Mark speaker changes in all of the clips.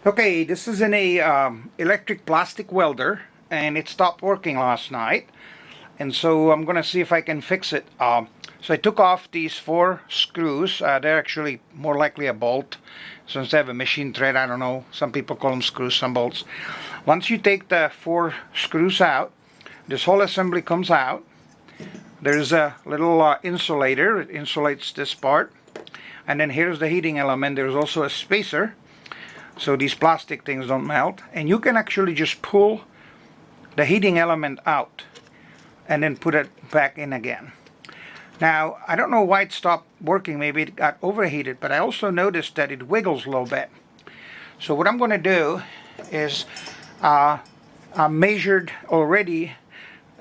Speaker 1: Okay, this is in a electric plastic welder, and it stopped working last night, and so I'm gonna see if I can fix it. So I took off these 4 screws. They're actually more likely a bolt, since they have a machine thread. I don't know, some people call them screws, some bolts. Once you take the 4 screws out, this whole assembly comes out. There's a little insulator. It insulates this part, and then here's the heating element. There's also a spacer so these plastic things don't melt, and you can actually just pull the heating element out and then put it back in again. Now, I don't know why it stopped working. Maybe it got overheated, but I also noticed that it wiggles a little bit. So what I'm going to do is I measured already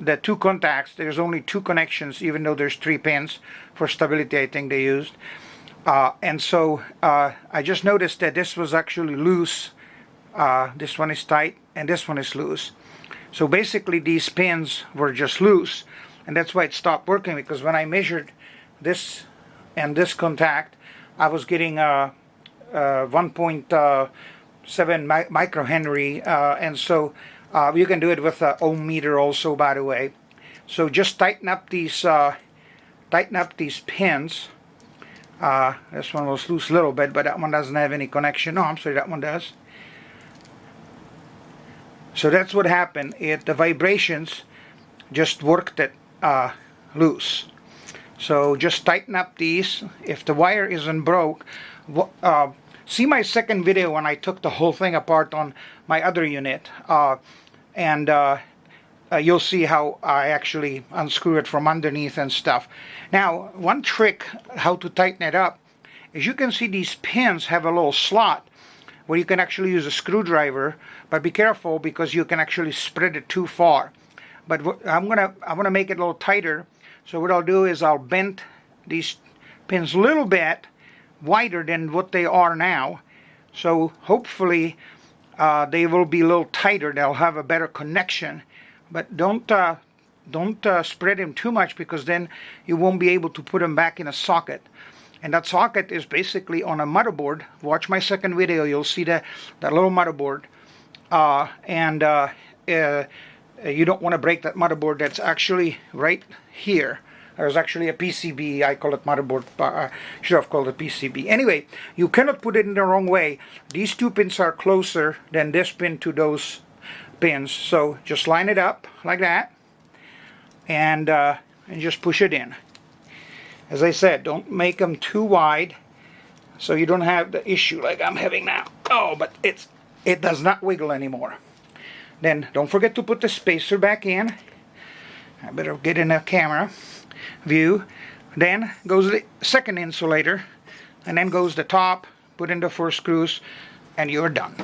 Speaker 1: the 2 contacts. There's only 2 connections, even though there's 3 pins for stability, I think they used. And so I just noticed that this was actually loose. This one is tight and this one is loose. So basically these pins were just loose, and that's why it stopped working, because when I measured this and this contact, I was getting 1.7 microhenry, and so you can do it with an ohm meter also, by the way. So just tighten up these pins. This one was loose a little bit, but that one doesn't have any connection. No, I'm sorry, that one does. So that's what happened. The vibrations just worked it loose. So just tighten up these. If the wire isn't broke, see my second video when I took the whole thing apart on my other unit, and you'll see how I actually unscrew it from underneath and stuff. Now, one trick how to tighten it up is, you can see these pins have a little slot where you can actually use a screwdriver, but be careful because you can actually spread it too far. But I want to make it a little tighter. So what I'll do is I'll bend these pins a little bit wider than what they are now. So hopefully they will be a little tighter. They'll have a better connection. But don't spread them too much, because then you won't be able to put them back in a socket. And that socket is basically on a motherboard. Watch my second video, you'll see that little motherboard. You don't want to break that motherboard. That's actually right here. There's actually a PCB. I call it motherboard. I should have called it PCB. Anyway, you cannot put it in the wrong way. These 2 pins are closer than this pin to those pins. So just line it up like that, and just push it in. As I said, don't make them too wide so you don't have the issue like I'm having now. Oh, but it does not wiggle anymore. Then don't forget to put the spacer back in. I better get in the camera view. Then goes the second insulator, and then goes the top. Put in the 4 screws, and you're done.